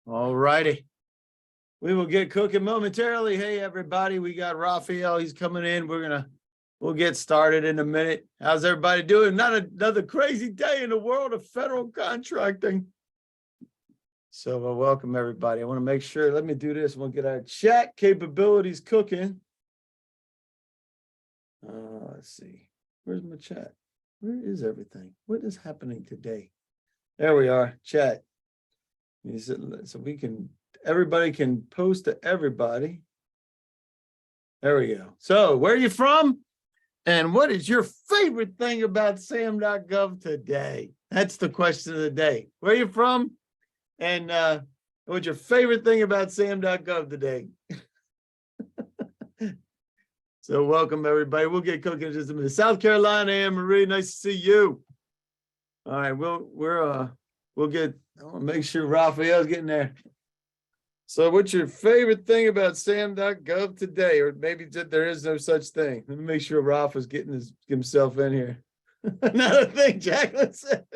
All righty. We will get cooking momentarily. Hey, everybody, we got Raphael. He's coming in. We'll get started in a minute. How's everybody doing? Not another crazy day in the world of federal contracting. So welcome, everybody. I want to make sure, let me do this. We'll get our chat capabilities cooking. Let's see. Where's my chat? Where is everything? What is happening today? There we are, chat. So we can, everybody can post to everybody. There we go. So where are you from? And what is your favorite thing about SAM.gov today? That's the question of the day. Where are you from? And what's your favorite thing about SAM.gov today? So welcome, everybody. We'll get cooking in just a minute. South Carolina, Anne Marie, nice to see you. All right, we'll get, I want to make sure Raphael's getting there. So what's your favorite thing about SAM.gov today? Or maybe there is no such thing. Let me make sure Rafa's getting himself in here. Another thing, Jacqueline said.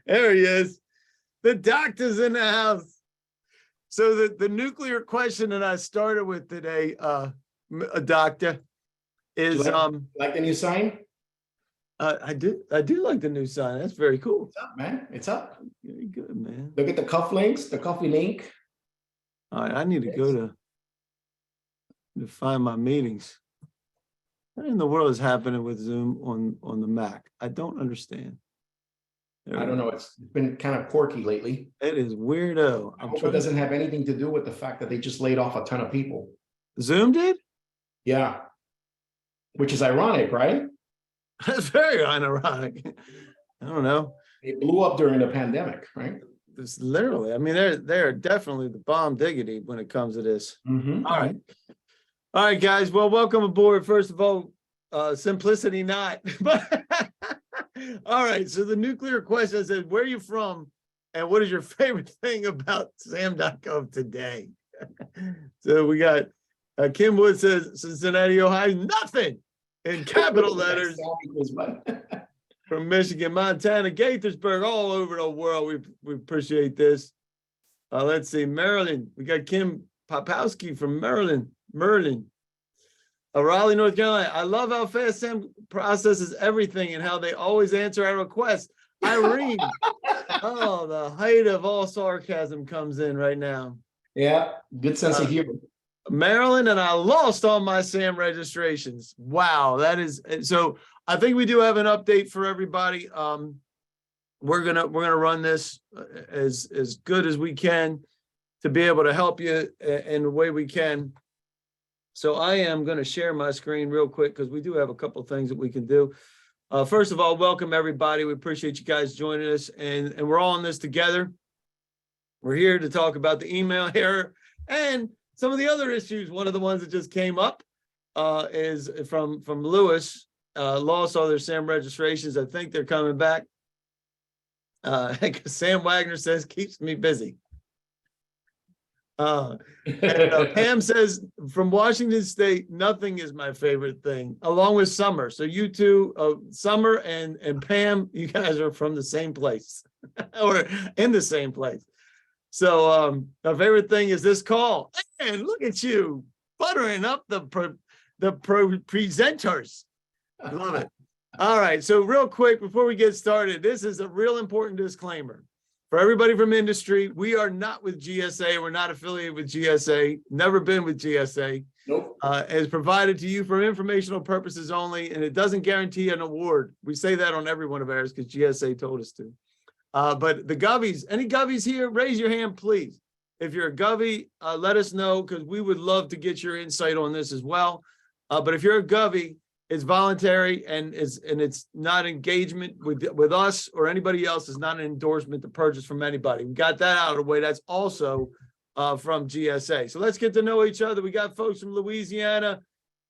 There he is. The doctor's in the house. So the nuclear question that I started with today, a doctor, is like the new sign? I do like the new sign. That's very cool. It's up, man. It's up. Very good, man. Look at the cuff links, the coffee link. All right, I need to go to find my meetings. What in the world is happening with Zoom on the Mac? I don't understand. I don't know. It's been kind of quirky lately. It is weirdo. I hope it doesn't have anything to do with the fact that they just laid off a ton of people. Zoom did? Yeah. Which is ironic, right? That's very ironic. I don't know. It blew up during the pandemic, right? This literally, I mean, they're definitely the bomb diggity when it comes to this. Mm-hmm. All right, guys. Well, welcome aboard. First of all, simplicity not. All right, so the nuclear question says, where are you from? And what is your favorite thing about SAM.gov today? So we got Kim Wood says, Cincinnati, Ohio, nothing in capital letters. From Michigan, Montana, Gaithersburg, all over the world. We appreciate this. Let's see, Maryland. We got Kim Popowski from Maryland. Raleigh, North Carolina. I love how fast Sam processes everything and how they always answer our requests. Irene. Oh, the height of all sarcasm comes in right now. Yeah, good sense of humor. Maryland, and I lost all my SAM registrations. Wow, that is so. I think we do have an update for everybody. We're gonna run this as good as we can to be able to help you in the way we can. So I am going to share my screen real quick because we do have a couple of things that we can do. First of all, welcome everybody. We appreciate you guys joining us, and we're all in this together. We're here to talk about the email error and some of the other issues. One of the ones that just came up is from Lewis. Lost all their SAM registrations. I think they're coming back. Sam Wagner says, keeps me busy. And Pam says, from Washington State, nothing is my favorite thing, along with Summer. So you two, Summer and Pam, you guys are from the same place or in the same place. So our favorite thing is this call. And look at you buttering up the presenters. I love it. All right. So real quick, before we get started, this is a real important disclaimer. For everybody from industry, we are not with GSA. We're not affiliated with GSA. Never been with GSA. Nope. It's provided to you for informational purposes only, and it doesn't guarantee an award. We say that on every one of ours because GSA told us to. But the Govies, any Govies here, raise your hand, please. If you're a Govie, let us know because we would love to get your insight on this as well. But if you're a Govie, it's voluntary and it's not engagement with us or anybody else. It's not an endorsement to purchase from anybody. We got that out of the way. That's also from GSA. So let's get to know each other. We got folks from Louisiana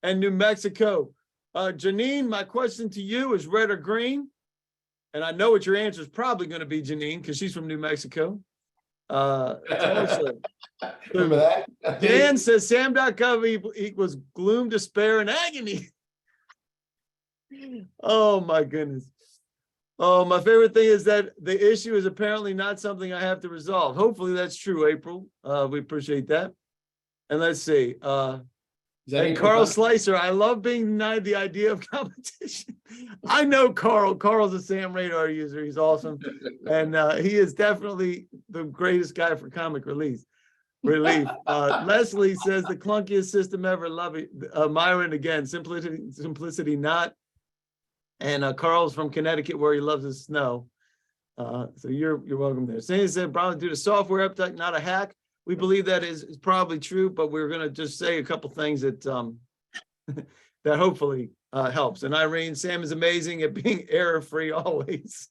and New Mexico. Janine, my question to you is red or green? And I know what your answer is probably going to be, Janine, because she's from New Mexico. Remember that? Dan says SAM.gov equals gloom, despair, and agony. Oh my goodness. Oh, my favorite thing is that the issue is apparently not something I have to resolve. Hopefully that's true, April. We appreciate that. And let's see. Is that And April Carl done? Slicer, I love being denied the idea of competition. I know Carl. Carl's a SAMradar user. He's awesome. And he is definitely the greatest guy for comic relief. Leslie says the clunkiest system ever. Love it. Myron again, simplicity not. And Carl's from Connecticut where he loves his snow. So you're welcome there. Sandy said, probably due to software update, not a hack. We believe that is probably true, but we're going to just say a couple things that that hopefully helps. And Irene, Sam is amazing at being error-free always.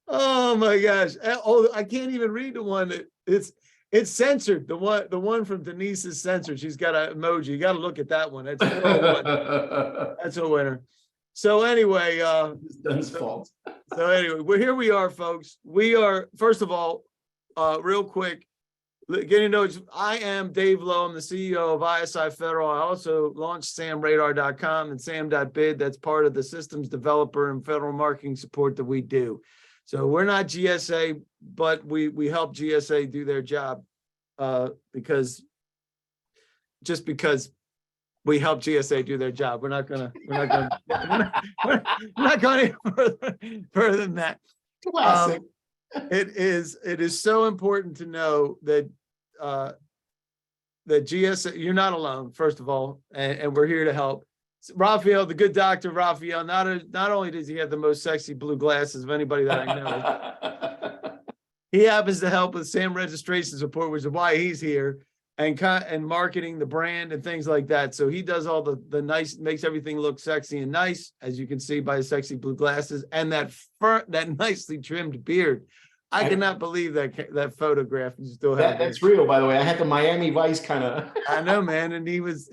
Oh my gosh. Oh, I can't even read the one that it's censored. The one from Denise is censored. She's got an emoji. You got to look at that one. That's 401. That's a winner. So anyway, It's Dunn's fault. so anyway, here we are, folks. We are, first of all, real quick, getting to know, I am Dave Lowe. I'm the CEO of ISI Federal. I also launched SAMradar.com and SAM.bid. That's part of the systems developer and federal marketing support that we do. So we're not GSA, but we help GSA do their job because we help GSA do their job. We're not going any further than that. Classic. It is so important to know that that GSA, you're not alone, first of all, and we're here to help. Raphael, the good doctor, Raphael, not only does he have the most sexy blue glasses of anybody that I know, he happens to help with SAM registration support, which is why he's here, and marketing the brand and things like that. So he does all the nice, makes everything look sexy and nice, as you can see by his sexy blue glasses and that nicely trimmed beard. I cannot believe that photograph you still have. That's real, by the way. I had the Miami Vice kind of. I know, man, and he was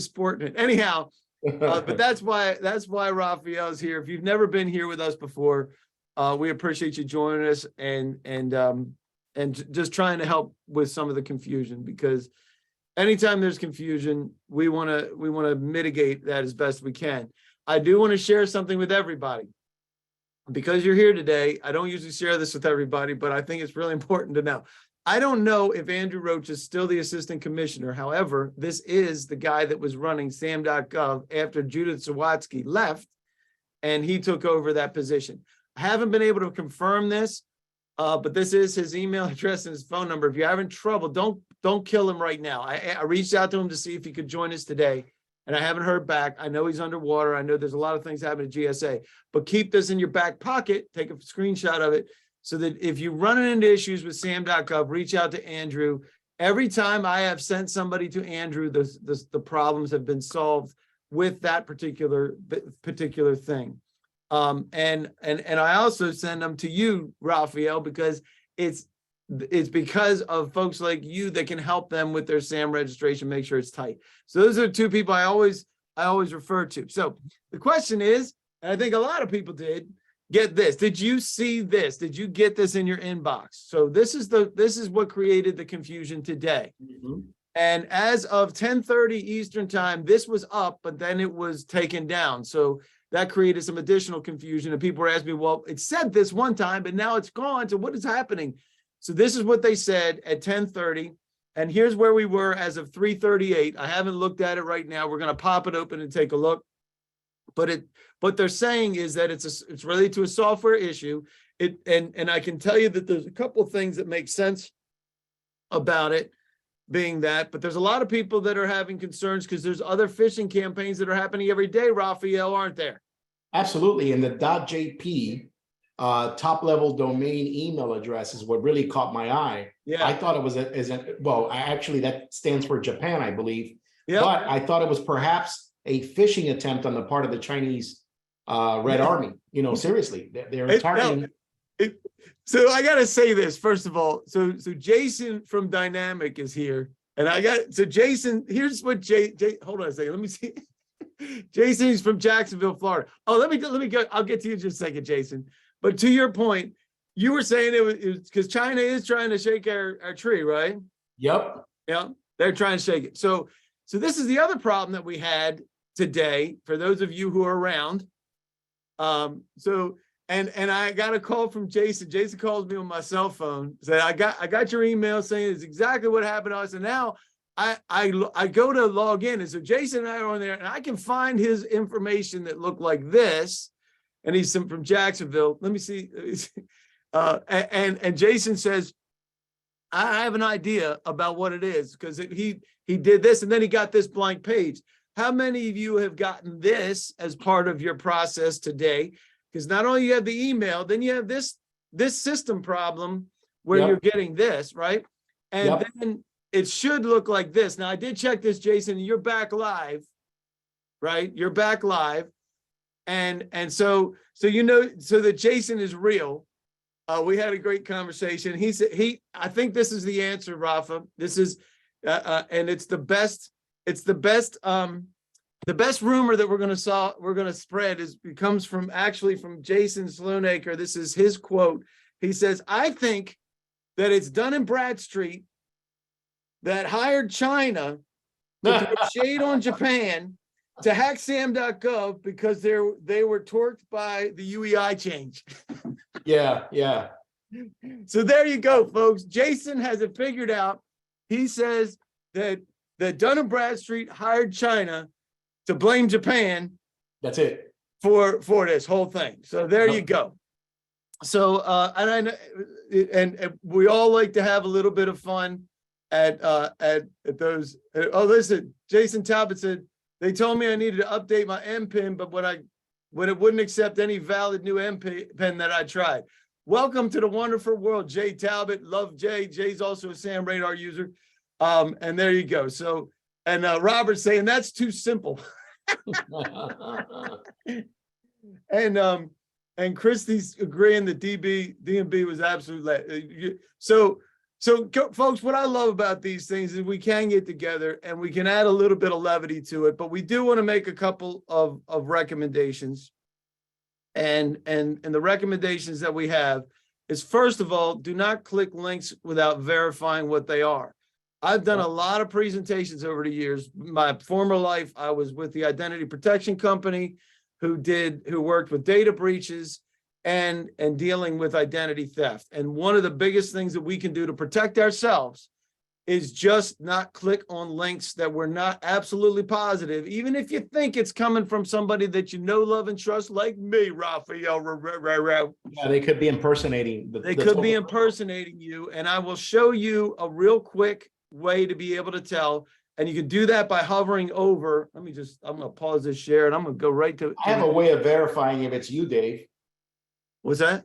sporting it. Anyhow, but that's why Raphael's here. If you've never been here with us before, we appreciate you joining us and just trying to help with some of the confusion, because anytime there's confusion, we want to mitigate that as best we can. I do want to share something with everybody. Because you're here today, I don't usually share this with everybody, but I think it's really important to know. I don't know if Andrew Roach is still the assistant commissioner. However, this is the guy that was running SAM.gov after Judith Sawatsky left, and he took over that position. I haven't been able to confirm this, but this is his email address and his phone number. If you're having trouble, don't kill him right now. I reached out to him to see if he could join us today, and I haven't heard back. I know he's underwater. I know there's a lot of things happening at GSA, but keep this in your back pocket. Take a screenshot of it so that if you're running into issues with SAM.gov, reach out to Andrew. Every time I have sent somebody to Andrew, the problems have been solved with that particular thing. And I also send them to you, Raphael, because it's because of folks like you that can help them with their SAM registration, make sure it's tight. So those are two people I always refer to. So the question is, and I think a lot of people did get this. Did you see this? Did you get this in your inbox? So this is what created the confusion today. Mm-hmm. And as of 10:30 Eastern time, this was up, but then it was taken down. So that created some additional confusion. And people were asking me, well, it said this one time, but now it's gone. So what is happening? So this is what they said at 10:30. And here's where we were as of 3:38. I haven't looked at it right now. We're going to pop it open and take a look. But what they're saying is that it's related to a software issue. And I can tell you that there's a couple of things that make sense about it being that, but there's a lot of people that are having concerns because there's other phishing campaigns that are happening every day, Raphael, aren't there? Absolutely. And the .jp top level domain email address is what really caught my eye. Yeah. I thought it was actually that stands for Japan, I believe. Yeah. But I thought it was perhaps a phishing attempt on the part of the Chinese Red Army. You know, seriously, they're targeting. So I got to say this, first of all. So Jason from Dynamic is here. And Jason, here's what hold on a second. Let me see. Jason is from Jacksonville, Florida. Oh, let me go. I'll get to you in just a second, Jason. But to your point, you were saying it was because China is trying to shake our tree, right? Yep. Yeah, they're trying to shake it. So this is the other problem that we had today. For those of you who are around, So and I got a call from Jason. Jason calls me on my cell phone, said, I got your email saying it's exactly what happened to us. And now I go to log in. And so Jason and I are on there, and I can find his information that looked like this. And he's from Jacksonville. Let me see. And Jason says, I have an idea about what it is, because he did this, and then he got this blank page. How many of you have gotten this as part of your process today? Because not only you have the email, then you have this system problem where you're getting this, right? And then it should look like this. Now, I did check this, Jason, and you're back live, right? You're back live. And so that Jason is real. We had a great conversation. He said, I think this is the answer, Rafa. This is, and it's the best. It's the best rumor that we're going to spread comes from Jason Sloanacre. This is his quote. He says, I think that it's Dun & Bradstreet that hired China to throw shade on Japan to hack SAM.gov because they were torqued by the UEI change. Yeah. So there you go, folks. Jason has it figured out. He says that Dun & Bradstreet hired China to blame Japan. That's it. For this whole thing. So there you go. So and we all like to have a little bit of fun at those. Oh, listen, Jason Talbot said they told me I needed to update my MPIN, but when it wouldn't accept any valid new MPIN that I tried. Welcome to the wonderful world, Jay Talbot. Love Jay. Jay's also a SAMradar user. And there you go. So, and Robert's saying that's too simple. And Christie's agreeing that DMB was absolutely folks, what I love about these things is we can get together and we can add a little bit of levity to it, but we do want to make a couple of recommendations. And the recommendations that we have is, first of all, do not click links without verifying what they are. I've done a lot of presentations over the years. My former life, I was with the identity protection company who worked with data breaches and dealing with identity theft. And one of the biggest things that we can do to protect ourselves is just not click on links that we're not absolutely positive, even if you think it's coming from somebody that you know, love, and trust, like me, Raphael. Yeah, they could be impersonating. They could be impersonating you. And I will show you a real quick way to be able to tell. And you can do that by hovering over. I'm going to pause this share and I'm going to go right to. I have a way of verifying if it's you, Dave. What's that?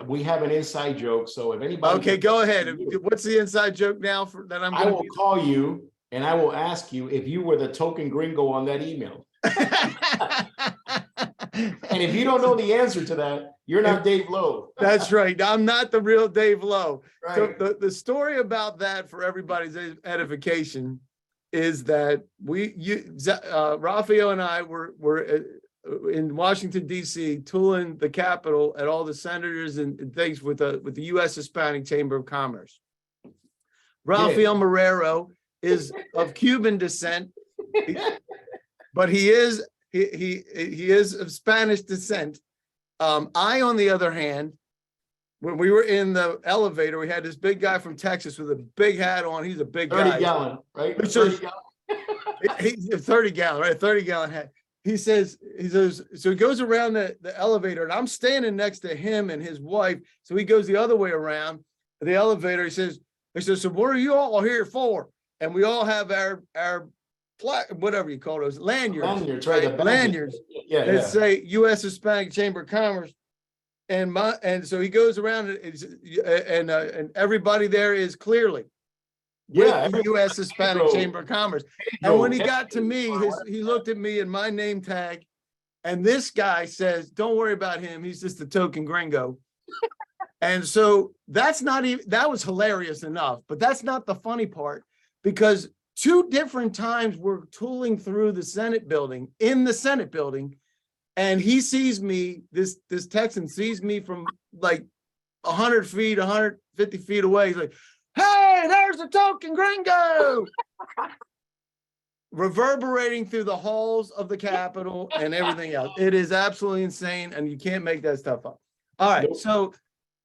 We have an inside joke. So if anybody. Okay, go ahead. What's the inside joke now I will call you and I will ask you if you were the token gringo on that email. And if you don't know the answer to that, you're not Dave Lowe. That's right. I'm not the real Dave Lowe. Right. So the story about that, for everybody's edification, is that Raphael and I were in Washington, D.C., tooling the Capitol at all the senators and things with the U.S. Hispanic Chamber of Commerce. Rafael Marrero is of Cuban descent, but he is of Spanish descent. I, on the other hand, when we were in the elevator, we had this big guy from Texas with a big hat on. He's a big 30 guy. gallon, right? 30 gallon. He's a 30 gallon, right? 30 gallon hat. He says, so he goes around the elevator, and I'm standing next to him and his wife. So he goes the other way around the elevator. He says, so what are you all here for? And we all have our whatever you call those, lanyards, right? Lanyards. Yeah. That say U.S. Hispanic Chamber of Commerce. And so he goes around and everybody there is clearly with the U.S. Hispanic Chamber of Commerce. And when he got to me, he looked at me and my name tag, and this guy says, "Don't worry about him. He's just a token gringo." And so that was hilarious enough, but that's not the funny part, because 2 different times we're tooling through the Senate building, and he sees me, this Texan sees me from like 100 feet, 150 feet away. He's like, "Hey, there's a token gringo." reverberating through the halls of the Capitol and everything else. It is absolutely insane, and you can't make that stuff up. All right, Nope.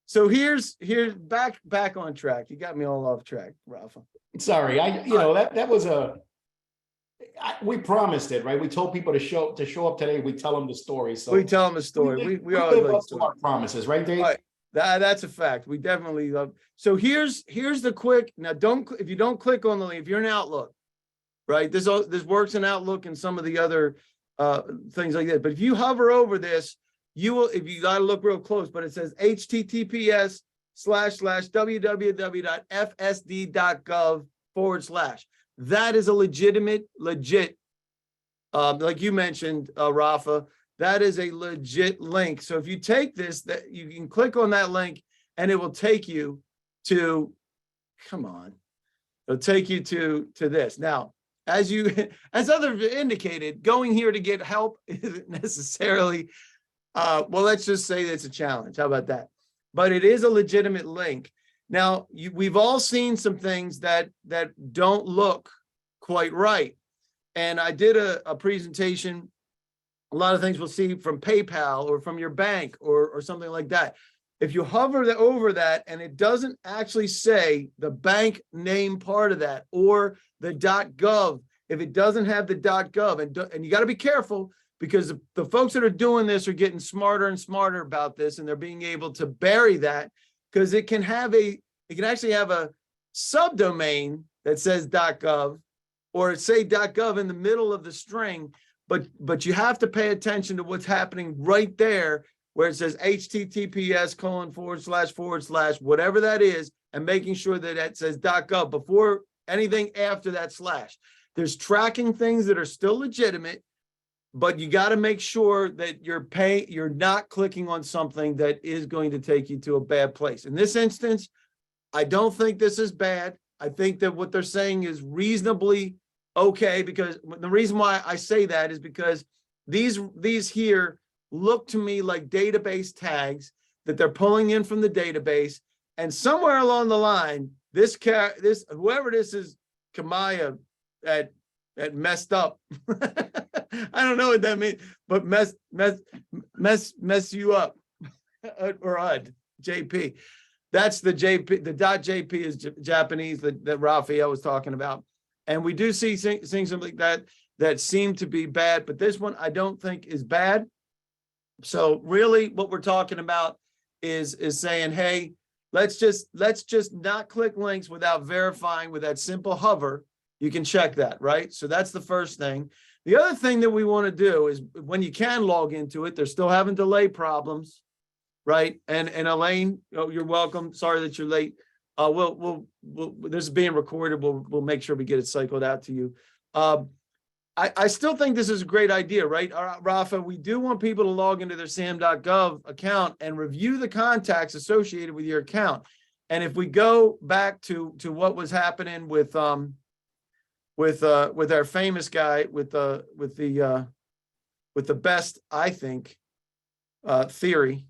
so here's back on track. You got me all off track, Rafa. Sorry, that was we promised it, right? We told people to show up today. We tell them the story. So We tell them a story. We always live like up to stories. our promises, right, Dave? All right. That's a fact. We definitely love. So here's the quick. Now, if you don't click on the link, if you're in Outlook, right? This works in Outlook and some of the other things like that. But if you hover over this, you will. If you gotta look real close, but it says https://www.fsd.gov/. That is a legit. Like you mentioned, Rafa. That is a legit link. So if you take this, that you can click on that link and it will take you to, it'll take you to this. Now, as others indicated, going here to get help isn't necessarily, well, let's just say it's a challenge. How about that? But it is a legitimate link. Now, we've all seen some things that don't look quite right. And I did a presentation. A lot of things we'll see from PayPal or from your bank or something like that. If you hover over that and it doesn't actually say the bank name part of that or the .gov, if it doesn't have the .gov, and you got to be careful because the folks that are doing this are getting smarter and smarter about this, and they're being able to bury that because it can actually have a subdomain that says .gov or say .gov in the middle of the string. But you have to pay attention to what's happening right there where it says https:// whatever that is, and making sure that it says .gov before anything after that slash. There's tracking things that are still legitimate, but you got to make sure that you're not clicking on something that is going to take you to a bad place. In this instance, I don't think this is bad. I think that what they're saying is reasonably okay, because the reason why I say that is because these here look to me like database tags that they're pulling in from the database, and somewhere along the line, whoever this is, Kamaya, that messed up. I don't know what that means, but mess you up, or JP. That's the JP. The .jp is Japanese that Raphael was talking about. And we do see things like that seem to be bad, but this one I don't think is bad. So really what we're talking about is saying, hey, let's just not click links without verifying with that simple hover. You can check that, right? So that's the first thing. The other thing that we want to do is when you can log into it, they're still having delay problems, right? And Elaine, you're welcome. Sorry that you're late. This is being recorded. We'll make sure we get it cycled out to you. I still think this is a great idea, right? Rafa, we do want people to log into their SAM.gov account and review the contacts associated with your account. And if we go back to what was happening with our famous guy with the best, I think, theory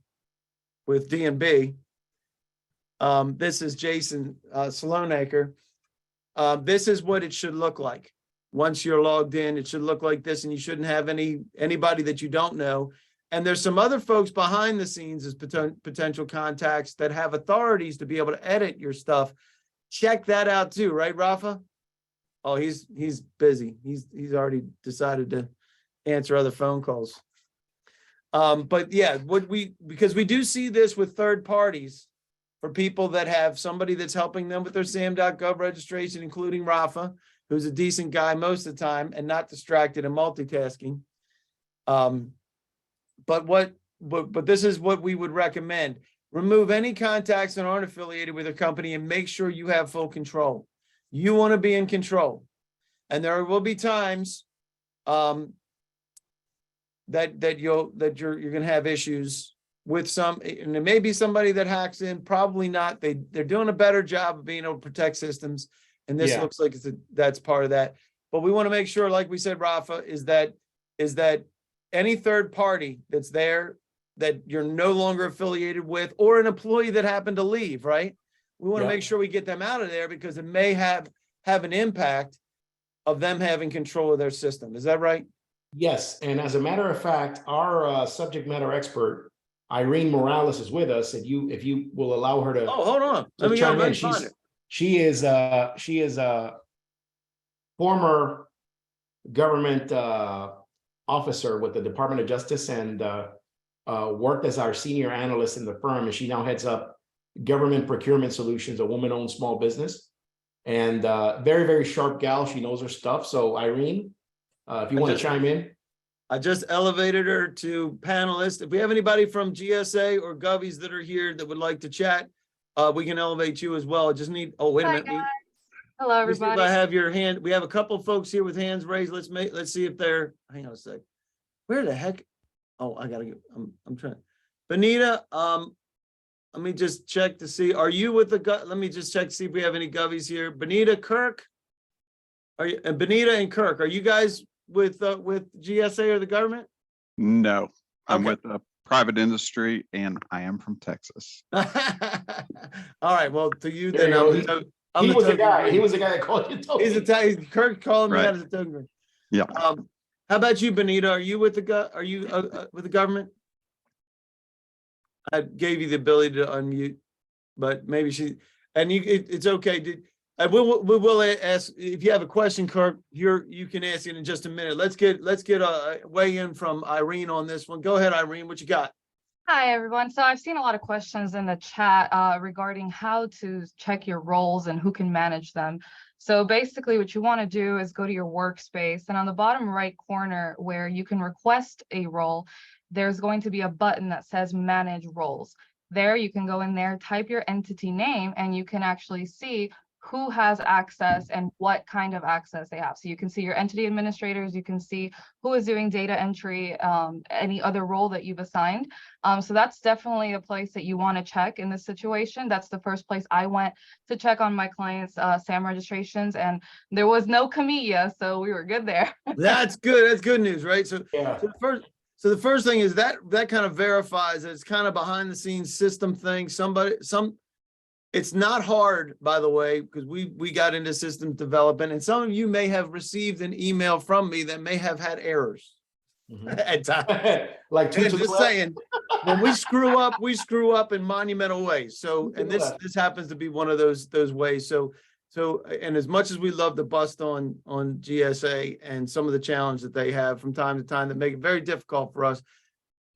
with D&B. This is Jason Salonaker. This is what it should look like. Once you're logged in, it should look like this, and you shouldn't have anybody that you don't know. And there's some other folks behind the scenes as potential contacts that have authorities to be able to edit your stuff. Check that out too, right, Rafa? Oh, he's busy. He's already decided to answer other phone calls. But yeah, because we do see this with third parties for people that have somebody that's helping them with their SAM.gov registration, including Rafa, who's a decent guy most of the time and not distracted and multitasking. But this is what we would recommend. Remove any contacts that aren't affiliated with a company and make sure you have full control. You want to be in control. And there will be times that you're going to have issues with some, and there may be somebody that hacks in, probably not. They're doing a better job of being able to protect systems. And this looks like that's part of that. But we want to make sure, like we said, Rafa, is that any third party that's there that you're no longer affiliated with, or an employee that happened to leave, right? We want to make sure we get them out of there because it may have an impact of them having control of their system. Is that right? Yes, and as a matter of fact, our subject matter expert, Irene Morales, is with us. If you will allow her to, Oh, hold on. Let me go. chime Let in. me find it. She is a former government officer with the Department of Justice, and worked as our senior analyst in the firm, and she now heads up Government Procurement Solutions, a woman-owned small business, and very, very sharp gal. She knows her stuff. So Irene, if you want to chime in. I just elevated her to panelist. If we have anybody from GSA or Govies that are here that would like to chat, we can elevate you as well. I just need, oh, wait a minute. Hello, Let me see if everybody. I have your hand. We have a couple of folks here with hands raised. Let's see if they're, hang on a sec. Where the heck? Oh, I gotta get, I'm trying. Benita, let me just check to see, are you with the, let me just check to see if we have any Govies here. Benita, Kirk? Are you, and Benita and Kirk, are you guys with GSA or the government? No, I'm Okay. with the private industry and I am from Texas. All right, well, to you There then, you go. He was the guy. He was the guy that called you. He's a Kirk calling me Right. out as a token. Yeah. How about you, Benita? Are you with the with the government? I gave you the ability to unmute, but maybe she, and you, it's okay. We will ask if you have a question, Kirk. You can ask it in just a minute. Let's get a weigh in from Irene on this one. Go ahead, Irene. What you got? Hi, everyone. So I've seen a lot of questions in the chat regarding how to check your roles and who can manage them. So basically what you want to do is go to your workspace, and on the bottom right corner where you can request a role, there's going to be a button that says manage roles. There you can go in there, type your entity name, and you can actually see who has access and what kind of access they have. So you can see your entity administrators, you can see who is doing data entry, any other role that you've assigned. So that's definitely a place that you want to check in this situation. That's the first place I went to check on my clients' SAM registrations, and there was no Camilla, so we were good there. That's good. That's good news, right? So, Yeah. so the first thing is that kind of verifies that it's kind of behind the scenes system thing. It's not hard, by the way, because we got into system development, and some of you may have received an email from me that may have had errors at times. Like And just saying, when we screw up in monumental ways. So, and this happens to be one of those ways. So, and as much as we love to bust on GSA and some of the challenges that they have from time to time that make it very difficult for us,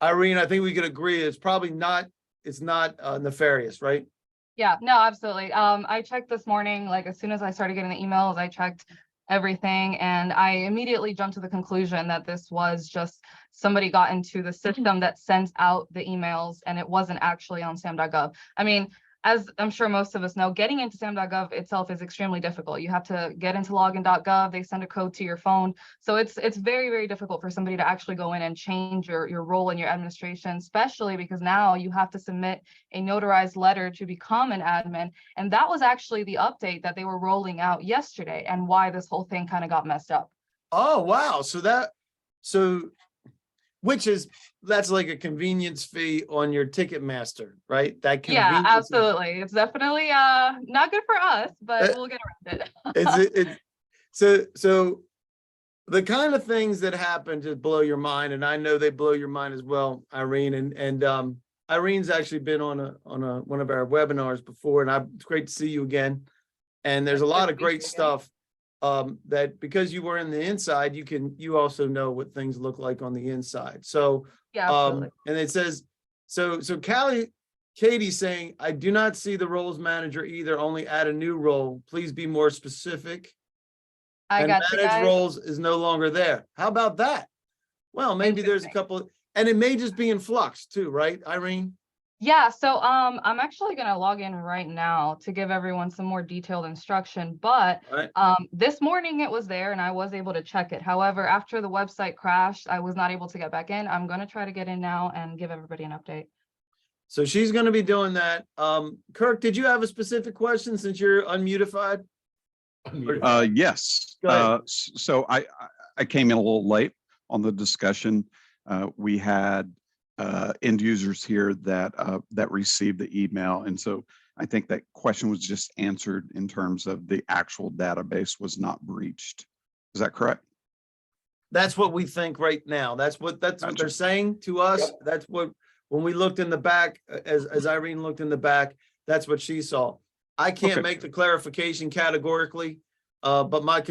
Irene, I think we could agree it's probably not, it's not nefarious, right? Yeah, no, absolutely. I checked this morning, like as soon as I started getting the emails, I checked everything, and I immediately jumped to the conclusion that this was just somebody got into the system that sends out the emails, and it wasn't actually on SAM.gov. I mean, as I'm sure most of us know, getting into SAM.gov itself is extremely difficult. You have to get into login.gov, they send a code to your phone. So it's very, very difficult for somebody to actually go in and change your role in your administration, especially because now you have to submit a notarized letter to become an admin. And that was actually the update that they were rolling out yesterday, and why this whole thing kind of got messed up. Oh, wow. That's like a convenience fee on your Ticketmaster, right? That Yeah, convenience. absolutely. It's definitely not good for us, but we'll get around it. So the kind of things that happen just blow your mind, and I know they blow your mind as well, Irene. And Irene's actually been on one of our webinars before, and it's great to see you again. And there's a lot of great stuff that because you were in the inside, you also know what things look like on the inside. So Yeah, absolutely. and it says, so Katie's saying, I do not see the roles manager either, only add a new role. Please be more specific. I got you manage guys. roles is no longer there. How about that? Well, maybe there's a couple, and it may just be in flux too, right, Irene? Yeah, so I'm actually gonna log in right now to give everyone some more detailed instruction, but Right. this morning it was there and I was able to check it. However, after the website crashed, I was not able to get back in. I'm gonna try to get in now and give everybody an update. So she's going to be doing that. Kirk, did you have a specific question since you're unmutified? Yes. Go ahead. So I came in a little late on the discussion. We had end users here that received the email, and so I think that question was just answered in terms of the actual database was not breached. Is that correct? That's what we think right now. That's what Gotcha. they're saying to us. Yep. That's what, when we looked in the back, as Irene looked in the back, that's what she saw. I can't Okay. make the clarification categorically, but my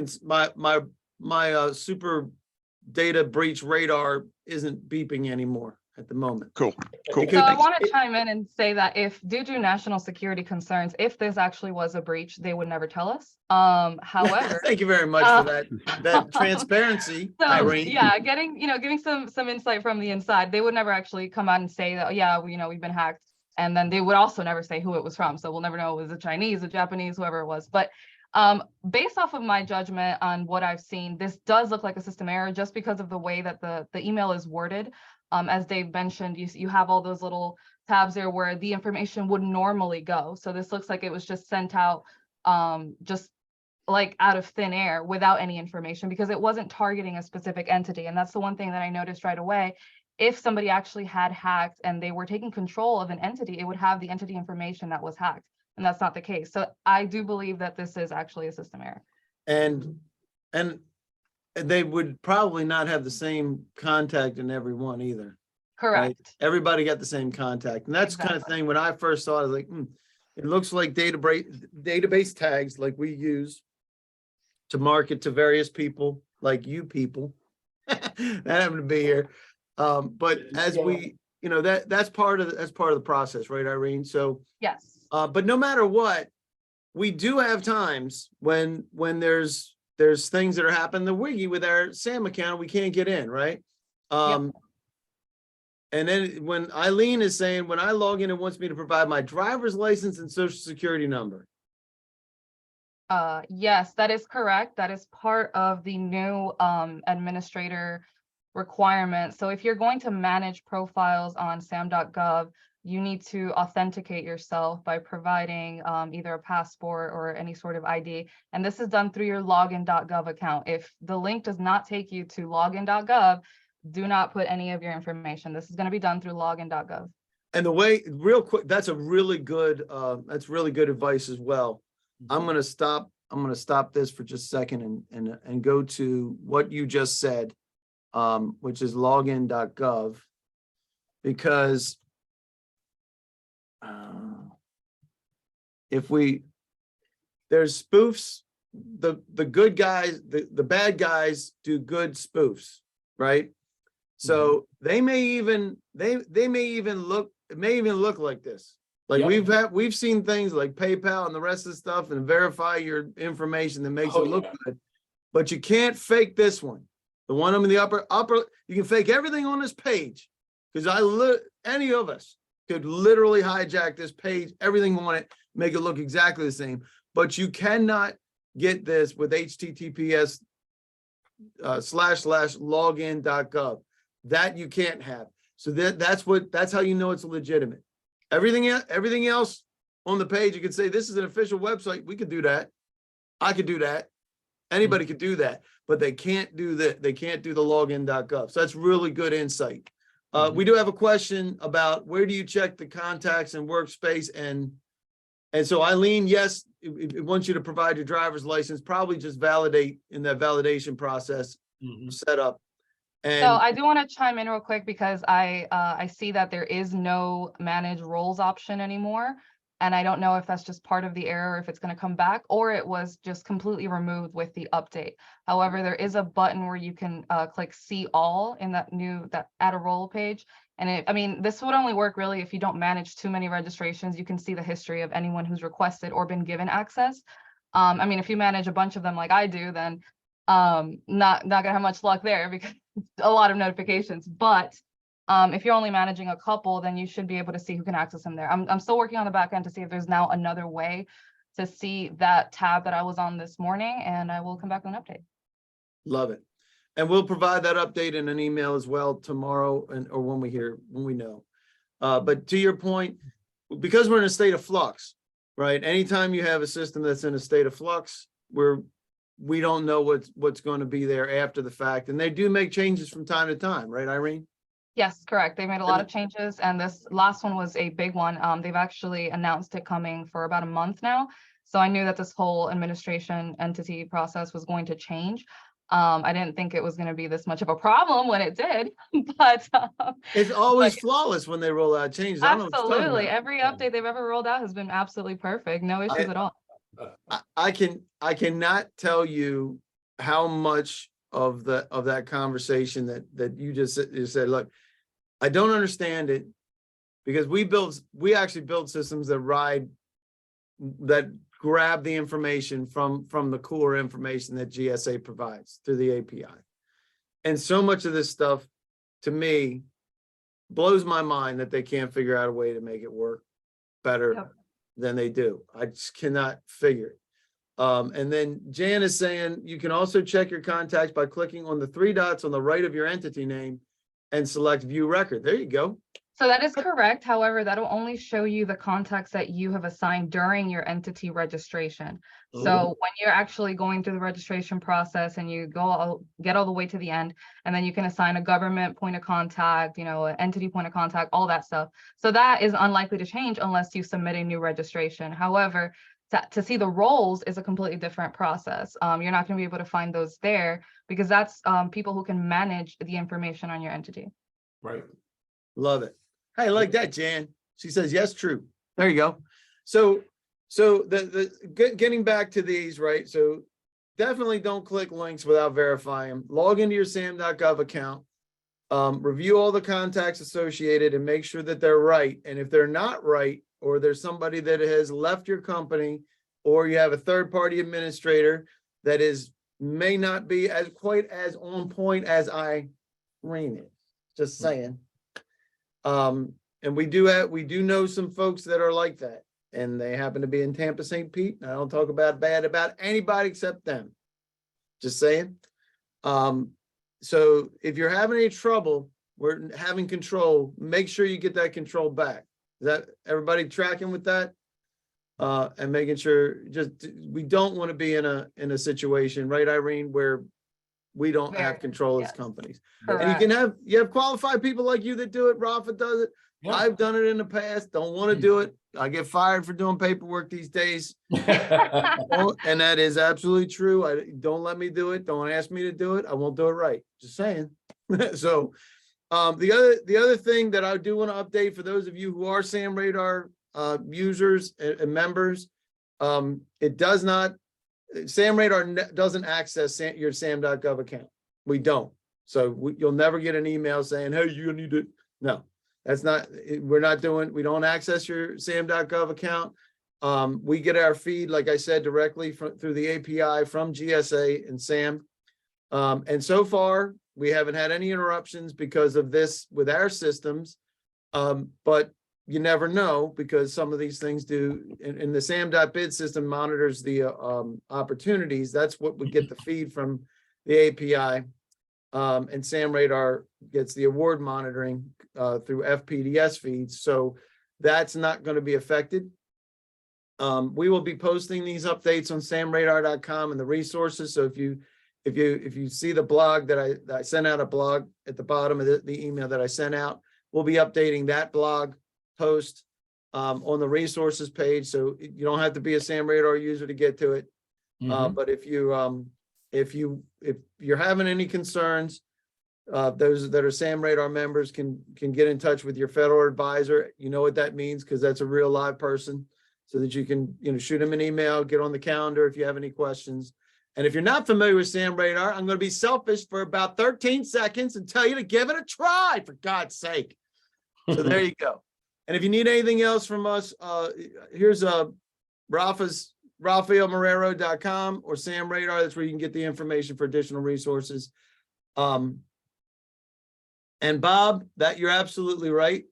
super data breach radar isn't beeping anymore at the moment. Cool. Cool. Because- So I Thanks. want to chime in and say that if due to national security concerns, if this actually was a breach, they would never tell us. However, Thank you very much for that transparency, so Irene. yeah, giving some insight from the inside, they would never actually come out and say that, yeah, we've been hacked. And then they would also never say who it was from. So we'll never know it was a Chinese, a Japanese, whoever it was. But based off of my judgment on what I've seen, this does look like a system error just because of the way that the email is worded. As Dave mentioned, you have all those little tabs there where the information would normally go. So this looks like it was just sent out just like out of thin air without any information, because it wasn't targeting a specific entity. And that's the one thing that I noticed right away. If somebody actually had hacked and they were taking control of an entity, it would have the entity information that was hacked. And that's not the case. So I do believe that this is actually a system error. And they would probably not have the same contact in every one either. Correct. Right? Everybody got the same contact. And that's the kind of thing, when I first saw it, I was like, it looks like database tags like we use to market to various people, like you people that happen to be here. But as we, that's part of the process, right, Irene? So, Yes. but no matter what, we do have times when there's things that are happening, the wiggy with our SAM account, we can't get in, right? And then when Eileen is saying, when I log in, it wants me to provide my driver's license and social security number. Yes, that is correct. That is part of the new administrator requirement. So if you're going to manage profiles on SAM.gov, you need to authenticate yourself by providing either a passport or any sort of ID. And this is done through your login.gov account. If the link does not take you to login.gov, do not put any of your information. This is going to be done through login.gov. And the way, real quick, that's really good advice as well. I'm going to stop this for just a second and go to what you just said, which is login.gov, because there's spoofs, the good guys, the bad guys do good spoofs, right? So they may even look, it may even look like this. Like we've seen things like PayPal and the rest of the stuff and verify your information that makes it look good, but you can't fake this one. The one in the upper, you can fake everything on this page, because any of us could literally hijack this page, everything on it, make it look exactly the same. But you cannot get this with HTTPS //login.gov. That you can't have. So that's how you know it's legitimate. Everything else on the page, you could say this is an official website. We could do that. I could do that. Anybody could do that, but they can't do that. They can't do the login.gov. So that's really good insight. We do have a question about where do you check the contacts and workspace, and so Eileen, yes, it wants you to provide your driver's license, probably just validate in that validation process set up. And so I do want to chime in real quick, because I see that there is no manage roles option anymore. And I don't know if that's just part of the error, if it's going to come back, or it was just completely removed with the update. However, there is a button where you can click see all in that add a role page. And this would only work really if you don't manage too many registrations. You can see the history of anyone who's requested or been given access. If you manage a bunch of them like I do, then not gonna have much luck there, because a lot of notifications. But if you're only managing a couple, then you should be able to see who can access them there. I'm still working on the back end to see if there's now another way to see that tab that I was on this morning, and I will come back with an update. love it. And we'll provide that update in an email as well tomorrow, or when we know. But to your point, because we're in a state of flux, right? Anytime you have a system that's in a state of flux, we don't know what's going to be there after the fact. And they do make changes from time to time, right, Irene? Yes, correct. They made a lot of changes, and this last one was a big one. They've actually announced it coming for about a month now. So I knew that this whole administration entity process was going to change. I didn't think it was going to be this much of a problem when it did, but It's always flawless when they roll out changes. I don't know what you're talking absolutely about. every update they've ever rolled out has been absolutely perfect. No issues at all. I cannot tell you how much of that conversation that you just said, look, I don't understand it because we actually build systems that grab the information from the core information that GSA provides through the API. And so much of this stuff to me blows my mind that they can't figure out a way to make it work better than they do. I just cannot figure it. And then Jan is saying you can also check your contacts by clicking on the 3 dots on the right of your entity name and select view record. There you go. So that is correct. However, that'll only show you the contacts that you have assigned during your entity registration. So when you're actually going through the registration process and you get all the way to the end, and then you can assign a government point of contact, you know, an entity point of contact, all that stuff. So that is unlikely to change unless you submit a new registration. However, to see the roles is a completely different process. You're not going to be able to find those there because that's people who can manage the information on your entity. Right. Love it. Hey, I like that, Jan. She says, yes, true. There you go. So getting back to these, right? So definitely don't click links without verifying them. Log into your SAM.gov account, review all the contacts associated and make sure that they're right. And if they're not right, or there's somebody that has left your company, or you have a third-party administrator that may not be quite as on point as Irene is. Just saying. And we do know some folks that are like that, and they happen to be in Tampa, St. Pete. And I don't talk bad about anybody except them. Just saying. So if you're having any trouble, we're having control, make sure you get that control back. Is that everybody tracking with that? And making sure we don't want to be in a situation, right, Irene, where we don't have control as companies. Correct. And you have qualified people like you that do it. Rafa does it. Yeah. I've done it in the past. Don't want to do it. I get fired for doing paperwork these days. And that is absolutely true. Don't let me do it. Don't ask me to do it. I won't do it right. Just saying. So the other thing that I do want to update for those of you who are SAMradar users and members, it does not, SAMradar doesn't access your SAM.gov account. We don't. So you'll never get an email saying, hey, you need to, no, that's not, we don't access your SAM.gov account. We get our feed, like I said, directly through the API from GSA and SAM. And so far, we haven't had any interruptions because of this with our systems. But you never know because some of these things do, and the SAM.bid system monitors the opportunities. That's what would get the feed from the API. And SAMradar gets the award monitoring through FPDS feeds. So that's not going to be affected. We will be posting these updates on SAMradar.com and the resources. So if you see the blog that I sent out, a blog at the bottom of the email that I sent out, we'll be updating that blog post on the resources page. So you don't have to be a SAMradar user to get to it. But if you're having any concerns, those that are SAMradar members can get in touch with your federal advisor. You know what that means because that's a real live person, so that you can shoot them an email, get on the calendar if you have any questions. And if you're not familiar with SAMradar, I'm going to be selfish for about 13 seconds and tell you to give it a try, for God's sake. So there you go. And if you need anything else from us, here's RafaelMarrero.com or SAMradar. That's where you can get the information for additional resources. And Bob, that you're absolutely right.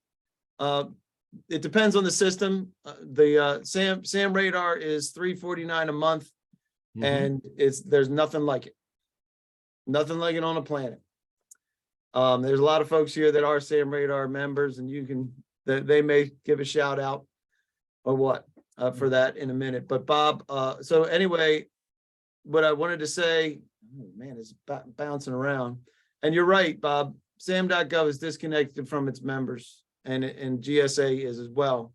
It depends on the system. The SAMradar is $349 a month. And there's nothing like it. Nothing like it on the planet. There's a lot of folks here that are SAMradar members, and they may give a shout out or what for that in a minute. But Bob, so anyway, what I wanted to say, oh man, it's bouncing around. And you're right, Bob. SAM.gov is disconnected from its members, and GSA is as well.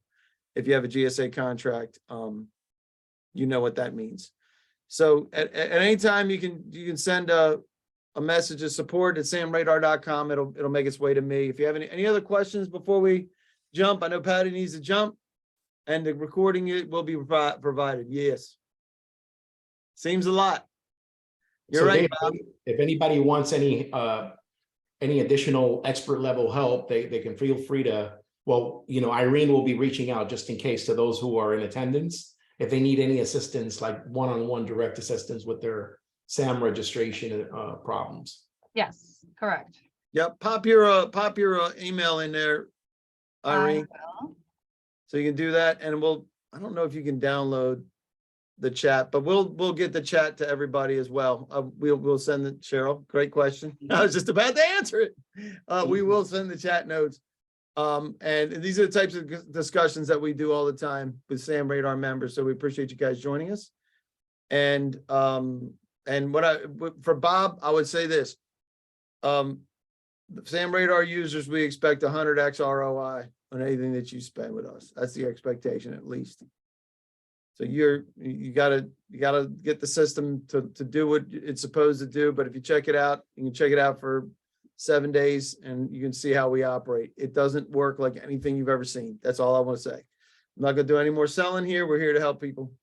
If you have a GSA contract, you know what that means. So at any time you can send a a message of support at SAMradar.com. It'll make its way to me. If you have any other questions before we jump, I know Patty needs to jump, and the recording it will be provided. Yes. Seems a lot. You're So right, Dave, Bob. if anybody wants any additional expert level help, they can feel free to, well, Irene will be reaching out just in case to those who are in attendance. If they need any assistance, like one-on-one direct assistance with their SAM registration problems. Yes, correct. Yep. Pop your email in there, Irene. will. So you can do that, and I don't know if you can download the chat, but we'll get the chat to everybody as well. We'll send it, Cheryl. Great question. I was just about to answer it. We will send the chat notes. And these are the types of discussions that we do all the time with SAMradar members. So we appreciate you guys joining us. And for Bob, I would say this. The SAMradar users, we expect 100x ROI on anything that you spend with us. That's the expectation, at least. So you gotta get the system to do what it's supposed to do. But if you check it out, you can check it out for 7 days and you can see how we operate. It doesn't work like anything you've ever seen. That's all I want to say. I'm not gonna do any more selling here. We're here to help people.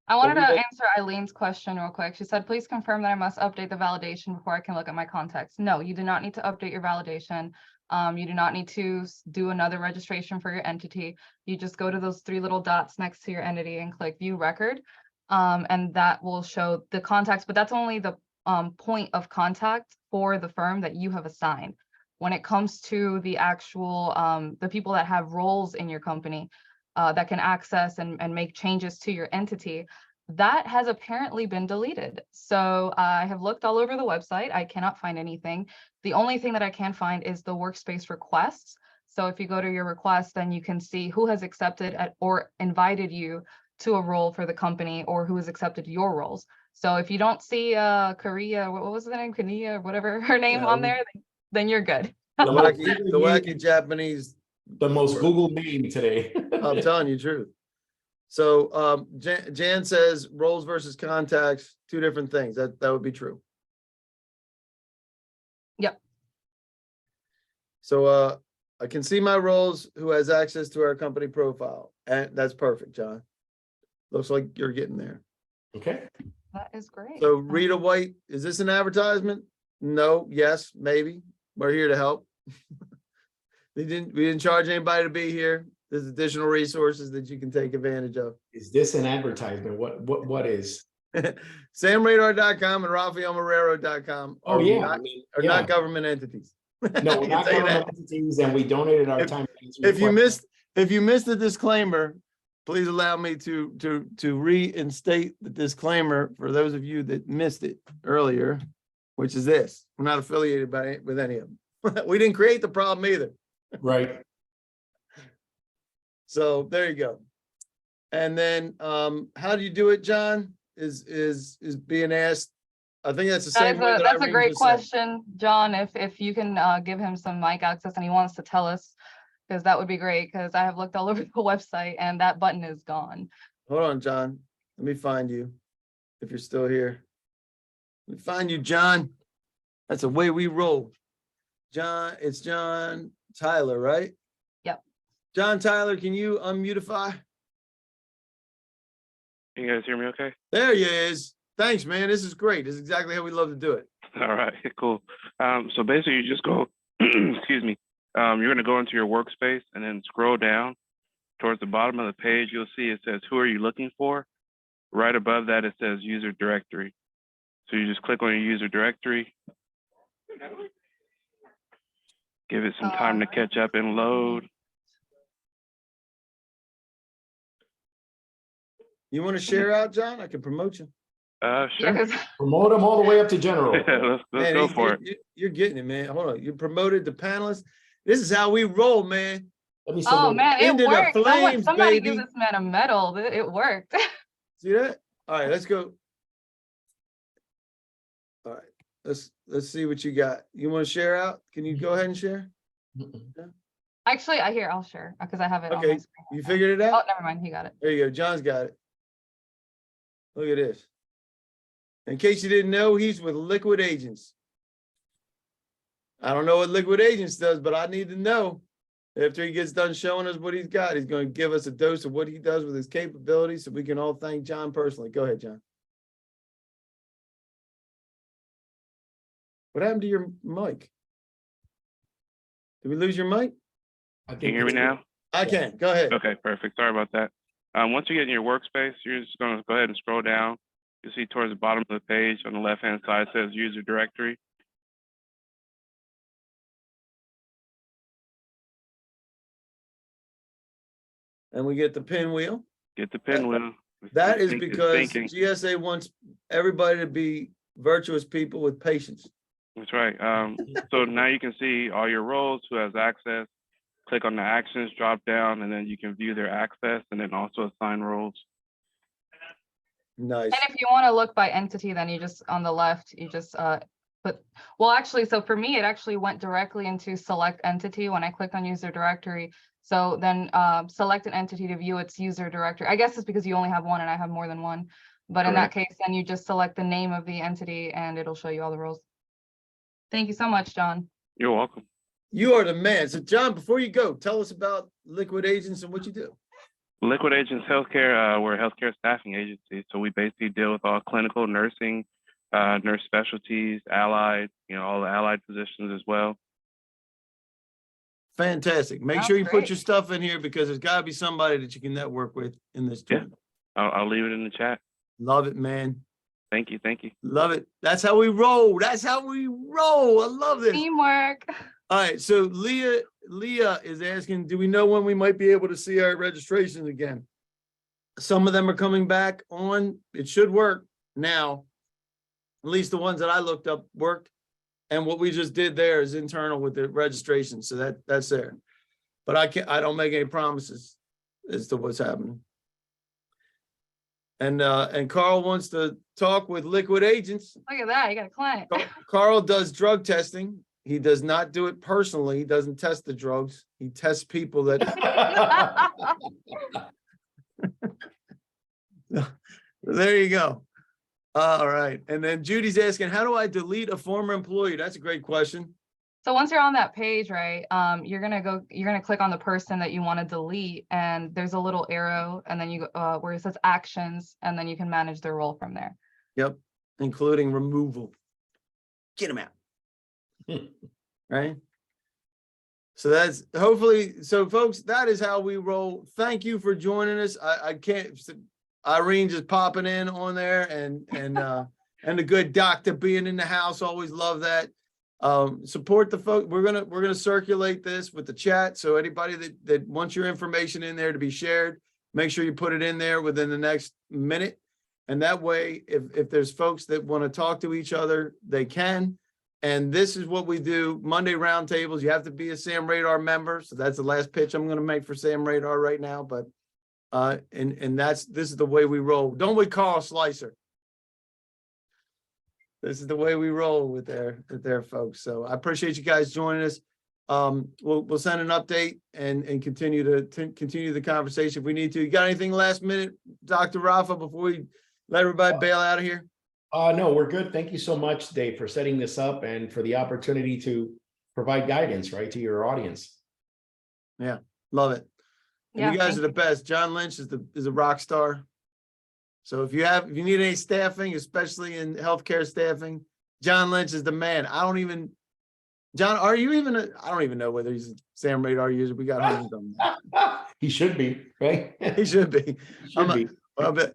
I wanted to answer Eileen's question real quick. She said, please confirm that I must update the validation before I can look at my contacts. No, you do not need to update your validation. You do not need to do another registration for your entity. You just go to those 3 little dots next to your entity and click view record. And that will show the contacts, but that's only the point of contact for the firm that you have assigned. When it comes to the actual, the people that have roles in your company, that can access and make changes to your entity, that has apparently been deleted. So I have looked all over the website. I cannot find anything. The only thing that I can find is the workspace requests. So if you go to your request, then you can see who has accepted or invited you to a role for the company, or who has accepted your roles. So if you don't see Korea, what was the name? Kania, whatever her name on there, then you're good. The wacky Japanese. The most Google name today. I'm telling you the truth. So Jan says roles versus contacts, 2 different things. That would be true. Yep. So I can see my roles, who has access to our company profile. And that's perfect, John. Looks like you're getting there. Okay. That is great. So Rita White, is this an advertisement? No, yes, maybe. We're here to help. We didn't charge anybody to be here. There's additional resources that you can take advantage of. Is this an advertisement? What is? SAMradar.com and RafaelMarrero.com Oh, yeah. Are not government entities. No, we're not government entities, and we donated our time. If you missed the disclaimer, please allow me to reinstate the disclaimer for those of you that missed it earlier, which is this: we're not affiliated with any of them. We didn't create the problem either. Right. So there you go. And then how do you do it, John? Is being asked. I think that's the same way that that's a Irene great just said. question, John. If you can give him some mic access and he wants to tell us, because that would be great, because I have looked all over the website and that button is gone. Hold on, John. Let me find you if you're still here. Let me find you, John. That's the way we roll. John, it's John Tyler, right? Yep. John Tyler, can you unmutify? Can you guys hear me okay? There he is. Thanks, man. This is great. This is exactly how we love to do it. All right, cool. So basically you just go, excuse me, you're going to go into your workspace and then scroll down towards the bottom of the page. You'll see it says, who are you looking for? Right above that, it says user directory. So you just click on your user directory. Give it some time to catch up and load. You want to share out, John? I can promote you. Sure. Yes. Promote them all the way up to general. let's Man, go for it. You're getting it, man. Hold on. You're promoted to panelist. This is how we roll, man. Let me Oh man, it Into the worked. flames, Somebody baby. give this man a medal. It worked. See that? All right, let's go. All right, let's see what you got. You want to share out? Can you go ahead and share? Actually, I'll share because I have it on my Okay, screen. you figured it Oh, out? never mind. He got it. There you go. John's got it. Look at this. In case you didn't know, he's with Liquid Agents. I don't know what Liquid Agents does, but I need to know. After he gets done showing us what he's got, he's going to give us a dose of what he does with his capabilities so we can all thank John personally. Go ahead, John. What happened to your mic? Did we lose your mic? Can you hear me now? I can. Go ahead. Okay, perfect. Sorry about that. Once you get in your workspace, you're just going to go ahead and scroll down. You'll see towards the bottom of the page on the left-hand side, it says user directory. And we get the pinwheel. Get the pinwheel. That is It's because thinking. GSA wants everybody to be virtuous people with patience. That's right. So now you can see all your roles, who has access. Click on the actions drop down, and then you can view their access and then also assign roles. Nice. And if you want to look by entity, then you just, on the left, you just well, actually, so for me, it actually went directly into select entity when I clicked on user directory. So then select an entity to view its user directory. I guess it's because you only have one and I have more than one. But in that case, then you just select the name of the entity and it'll show you all the roles. Thank you so much, John. You're welcome. You are the man. So John, before you go, tell us about Liquid Agents and what you do. Liquid Agents Healthcare, we're a healthcare staffing agency. So we basically deal with all clinical nursing, nurse specialties, allied, all the allied positions as well. Fantastic. Make That's sure you put great. your stuff in here because there's got to be somebody that you can network with in this Yeah. tournament. I'll leave it in the chat. Love it, man. Thank you. Thank you. Love it. That's how we roll. That's how we roll. I love this. Teamwork. All right. So Leah is asking, do we know when we might be able to see our registrations again? Some of them are coming back on. It should work now. At least the ones that I looked up worked. And what we just did there is internal with the registration. So that's there. But I don't make any promises as to what's happening. And Carl wants to talk with Liquid Agents. Look at that. You got a client. Carl does drug testing. He does not do it personally. He doesn't test the drugs. He tests people that. There you go. All right. And then Judy's asking, how do I delete a former employee? That's a great question. So once you're on that page, right, you're gonna click on the person that you want to delete, and there's a little arrow, and then you where it says actions, and then you can manage their role from there. Yep. Including removal. Get them out. Right. So that's hopefully, so folks, that is how we roll. Thank you for joining us. I can't, Irene just popping in on there and the good doctor being in the house. Always love that. Support the folks. We're gonna circulate this with the chat. So anybody that wants your information in there to be shared, make sure you put it in there within the next minute. And that way, if there's folks that want to talk to each other, they can. And this is what we do. Monday roundtables. You have to be a SAMradar member. So that's the last pitch I'm going to make for SAMradar right now. But and this is the way we roll. Don't we, Carl Slicer? This is the way we roll with their folks. So I appreciate you guys joining us. We'll send an update and continue the conversation if we need to. You got anything last minute, Dr. Rafa, before we let everybody bail out of here? No, we're good. Thank you so much, Dave, for setting this up and for the opportunity to provide guidance, right, to your audience. Yeah, love it. And Yeah, you guys thank are the best. John Lynch is a rock star. So if you need any staffing, especially in healthcare staffing, John Lynch is the man. John, are you even I don't even know whether he's a SAMradar user. We got hundreds of them. He should be, right? He should be. He should be. But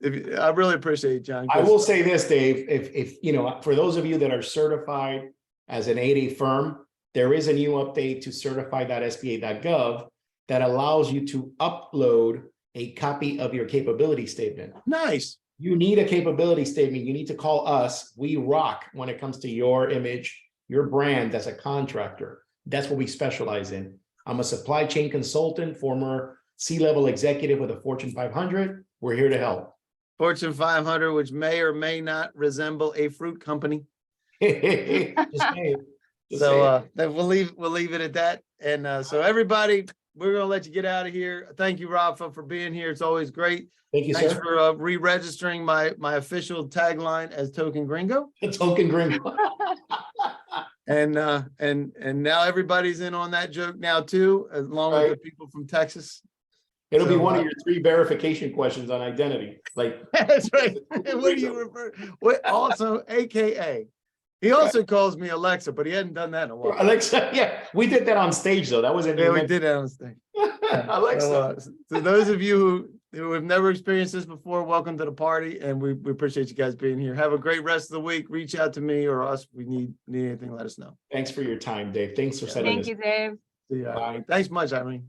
I really appreciate it, John. I will say this, Dave, if for those of you that are certified as an 8A firm, there is a new update to certified.sba.gov that allows you to upload a copy of your capability statement. Nice. You need a capability statement. You need to call us. We rock when it comes to your image, your brand as a contractor. That's what we specialize in. I'm a supply chain consultant, former C-level executive with a Fortune 500. We're here to help. Fortune 500, which may or may not resemble a fruit company. Just saying. Just So saying. we'll leave it at that. And so everybody, we're gonna let you get out of here. Thank you, Rafa, for being here. It's always great. Thank you, Thanks sir. for re-registering my official tagline as Token Gringo. Token Gringo. And now everybody's in on that joke now too, along with the Right. people from Texas. It'll be So, one of your 3 verification questions on identity, like. That's right. What do you refer? What also, AKA? He also calls me Alexa, but he hadn't done that in a while. Alexa, yeah, we did that on stage though. That was in. Yeah, we did that on stage. Alexa. So those of you who have never experienced this before, welcome to the party, and we appreciate you guys being here. Have a great rest of the week. Reach out to me or us. If we need anything, let us know. Thanks for your time, Dave. Thanks for setting Thank this. you, Dave. See ya. Bye. Thanks much, Irene.